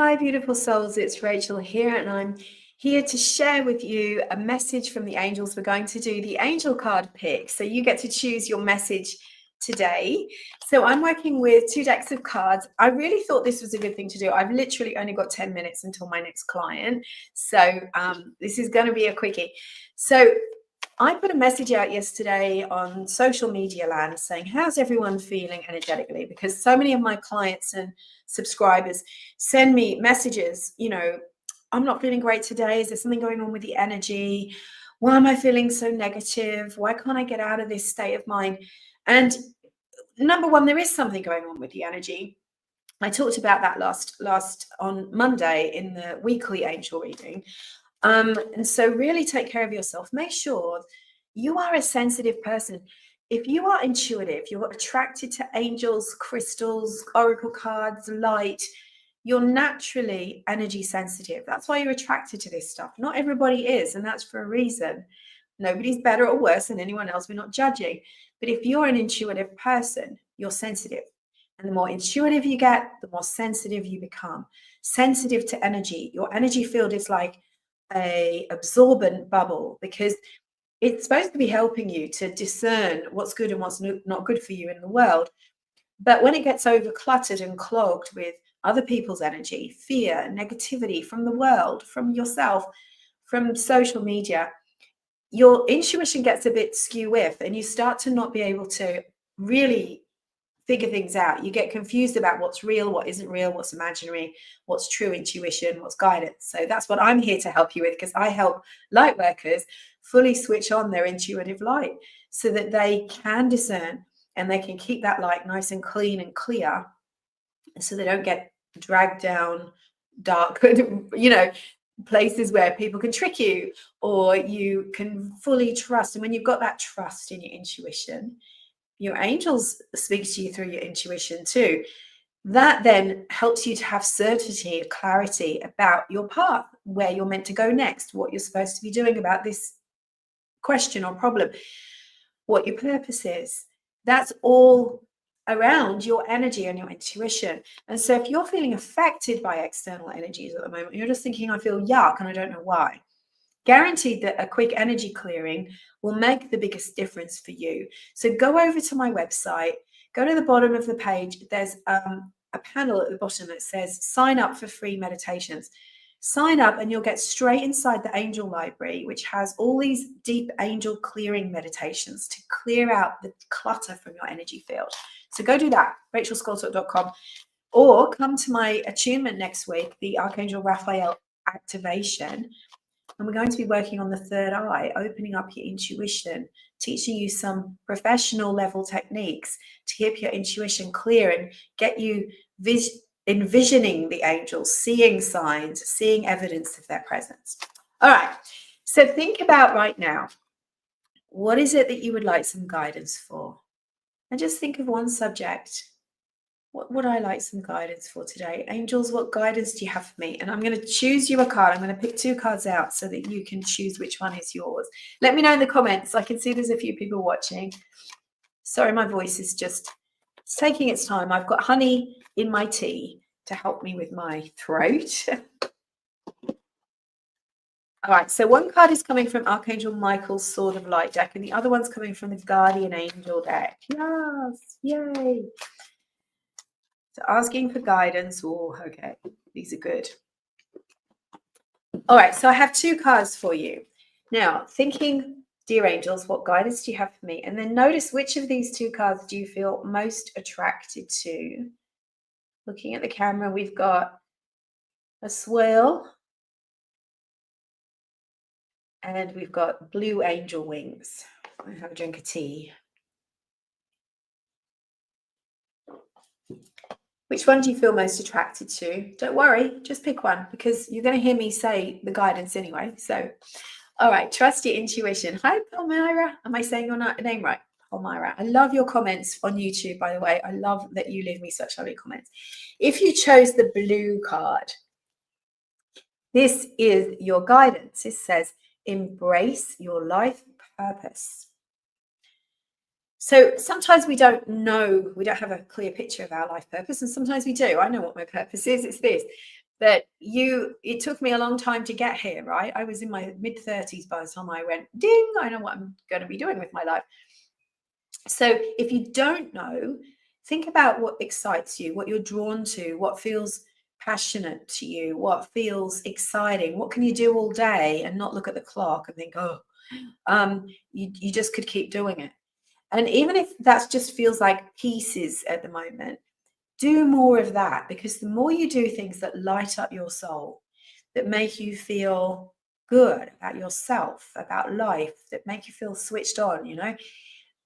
Hi, beautiful souls. It's Rachel here, and I'm here to share with you a message from the angels. We're going to do the angel card pick. So you get to choose your message today. So I'm working with 2 decks of cards. I really thought this was a good thing to do. I've literally only got 10 minutes until my next client. So this is going to be a quickie. So I put a message out yesterday on social media land saying, how's everyone feeling energetically? Because so many of my clients and subscribers send me messages, I'm not feeling great today. Is there something going on with the energy? Why am I feeling so negative? Why can't I get out of this state of mind? And number one, there is something going on with the energy. I talked about that last on Monday in the weekly angel reading. And so really take care of yourself. Make sure you are a sensitive person. If you are intuitive, you're attracted to angels, crystals, oracle cards, light, you're naturally energy sensitive. That's why you're attracted to this stuff. Not everybody is, and that's for a reason. Nobody's better or worse than anyone else. We're not judging. But if you're an intuitive person, you're sensitive. And the more intuitive you get, the more sensitive you become. Sensitive to energy. Your energy field is like a absorbent bubble because it's supposed to be helping you to discern what's good and what's not good for you in the world. But when it gets over cluttered and clogged with other people's energy, fear, negativity from the world, from yourself, from social media, your intuition gets a bit skew-whiff and you start to not be able to really figure things out. You get confused about what's real, what isn't real, what's imaginary, what's true intuition, what's guidance. So that's what I'm here to help you with, because I help light workers fully switch on their intuitive light so that they can discern and they can keep that light nice and clean and clear so they don't get dragged down dark, places where people can trick you, or you can fully trust. And when you've got that trust in your intuition, your angels speak to you through your intuition too. That then helps you to have certainty, clarity about your path, where you're meant to go next, what you're supposed to be doing about this question or problem, what your purpose is. That's all around your energy and your intuition. And so if you're feeling affected by external energies at the moment, you're just thinking, I feel yuck and I don't know why. Guaranteed that a quick energy clearing will make the biggest difference for you. So go over to my website, go to the bottom of the page. There's a panel at the bottom that says sign up for free meditations. Sign up and you'll get straight inside the angel library, which has all these deep angel clearing meditations to clear out the clutter from your energy field. So go do that, rachelscoltock.com, or come to my attunement next week, the Archangel Raphael activation. And we're going to be working on the third eye, opening up your intuition, teaching you some professional level techniques to keep your intuition clear and get you envisioning the angels, seeing signs, seeing evidence of their presence. All right. So think about right now, what is it that you would like some guidance for? And just think of one subject. What would I like some guidance for today? Angels, what guidance do you have for me? And I'm going to choose you a card. I'm going to pick 2 cards out so that you can choose which one is yours. Let me know in the comments. I can see there's a few people watching. Sorry, my voice is just taking its time. I've got honey in my tea to help me with my throat. All right, so one card is coming from Archangel Michael's Sword of Light deck, and the other one's coming from the Guardian Angel deck. Yes, yay. So asking for guidance. Oh, okay. These are good. All right. So I have 2 cards for you. Now, thinking, dear angels, what guidance do you have for me? And then notice which of these 2 cards do you feel most attracted to? Looking at the camera, we've got a swirl and we've got blue angel wings. I have a drink of tea. Which one do you feel most attracted to? Don't worry, just pick one, because you're going to hear me say the guidance anyway. So, all right, trust your intuition. Hi, Palmyra. Am I saying your name right? Palmyra. I love your comments on YouTube, by the way. I love that you leave me such lovely comments. If you chose the blue card, this is your guidance. It says, embrace your life purpose. So sometimes we don't know, we don't have a clear picture of our life purpose, and sometimes we do. I know what my purpose is, it's this. But it took me a long time to get here, right? I was in my mid-30s by the time I went, ding, I know what I'm going to be doing with my life. So if you don't know, think about what excites you, what you're drawn to, what feels passionate to you, what feels exciting, what can you do all day and not look at the clock and think, oh, you just could keep doing it. And even if that just feels like pieces at the moment, do more of that, because the more you do things that light up your soul, that make you feel good about yourself, about life, that make you feel switched on,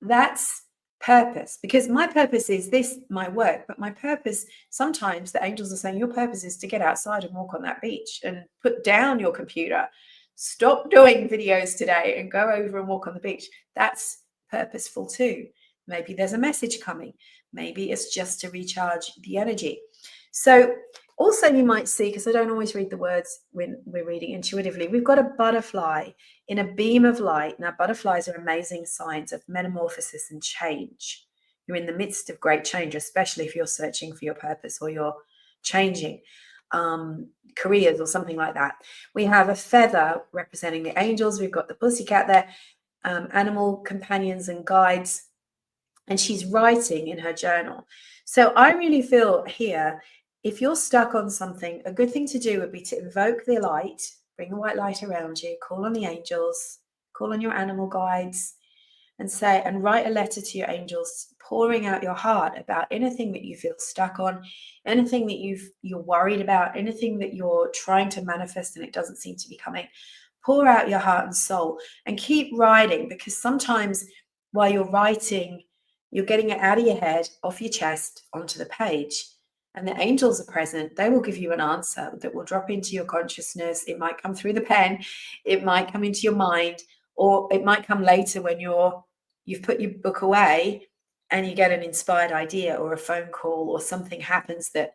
that's purpose. Because my purpose is this, my work, but my purpose, sometimes the angels are saying your purpose is to get outside and walk on that beach and put down your computer, stop doing videos today and go over and walk on the beach. That's purposeful too. Maybe there's a message coming. Maybe it's just to recharge the energy. So also you might see, because I don't always read the words when we're reading intuitively, we've got a butterfly in a beam of light. Now, butterflies are amazing signs of metamorphosis and change. You're in the midst of great change, especially if you're searching for your purpose or you're changing careers or something like that. We have a feather representing the angels. We've got the pussycat there, animal companions and guides, and she's writing in her journal. So I really feel here, if you're stuck on something, a good thing to do would be to invoke the light, bring the white light around you, call on the angels, call on your animal guides, and write a letter to your angels, pouring out your heart about anything that you feel stuck on, anything that you're worried about, anything that you're trying to manifest and it doesn't seem to be coming. Pour out your heart and soul and keep writing, because sometimes while you're writing, you're getting it out of your head, off your chest, onto the page. And the angels are present. They will give you an answer that will drop into your consciousness. It might come through the pen. It might come into your mind, or it might come later when you've put your book away and you get an inspired idea or a phone call or something happens that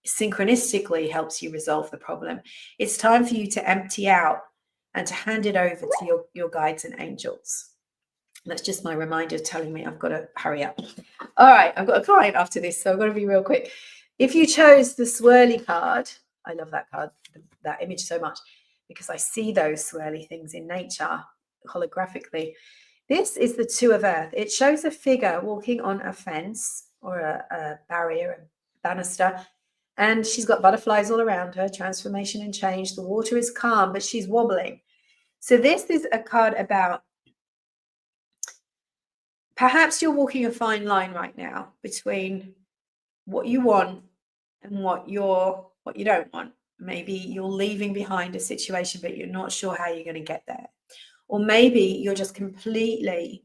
synchronistically helps you resolve the problem. It's time for you to empty out and to hand it over to your guides and angels. That's just my reminder telling me I've got to hurry up. All right, I've got a client after this, so I've got to be real quick. If you chose the swirly card, I love that card, that image so much, because I see those swirly things in nature holographically. This is the Two of Earth. It shows a figure walking on a fence or a barrier, a banister, and she's got butterflies all around her, transformation and change. The water is calm, but she's wobbling. So this is a card about, perhaps you're walking a fine line right now between what you want and what you don't want. Maybe you're leaving behind a situation, but you're not sure how you're going to get there. Or maybe you're just completely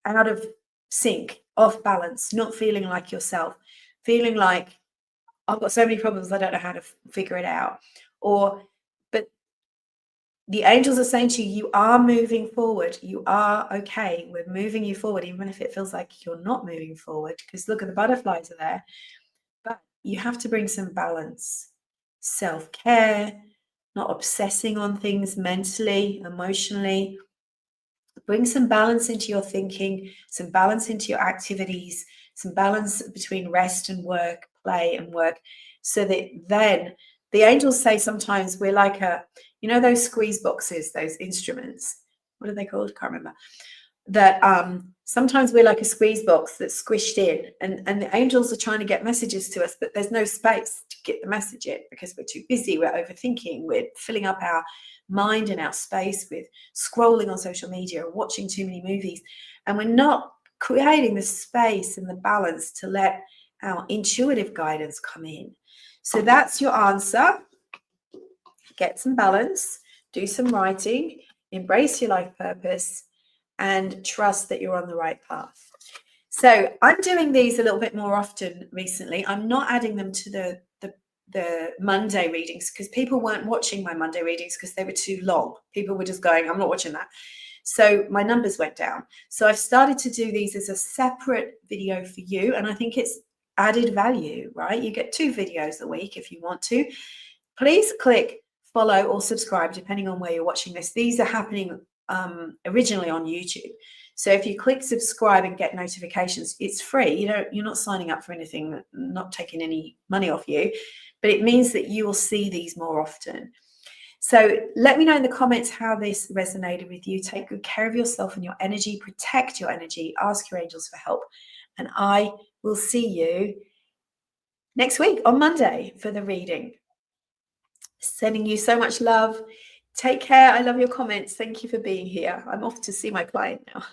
out of sync, off balance, not feeling like yourself, feeling like I've got so many problems, I don't know how to figure it out. But the angels are saying to you, you are moving forward. You are okay. We're moving you forward, even if it feels like you're not moving forward, because look at the butterflies are there. But you have to bring some balance, self-care, not obsessing on things mentally, emotionally. Bring some balance into your thinking, some balance into your activities, some balance between rest and work, play and work, so that then the angels say sometimes we're like those squeeze boxes, those instruments. What are they called? Can't remember. That sometimes we're like a squeeze box that's squished in, and the angels are trying to get messages to us, but there's no space to get the message in because we're too busy, we're overthinking, we're filling up our mind and our space with scrolling on social media or watching too many movies, and we're not creating the space and the balance to let our intuitive guidance come in. So that's your answer. Get some balance, do some writing, embrace your life purpose, and trust that you're on the right path. So I'm doing these a little bit more often recently. I'm not adding them to the Monday readings because people weren't watching my Monday readings because they were too long. People were just going, I'm not watching that. So my numbers went down. So I've started to do these as a separate video for you. And I think it's added value, right? You get 2 videos a week if you want to. Please click follow or subscribe, depending on where you're watching this. These are happening originally on YouTube. So if you click subscribe and get notifications, it's free. You're not signing up for anything, not taking any money off you, but it means that you will see these more often. So let me know in the comments how this resonated with you. Take good care of yourself and your energy, protect your energy, ask your angels for help. And I will see you next week on Monday for the reading. Sending you so much love. Take care. I love your comments. Thank you for being here. I'm off to see my client now.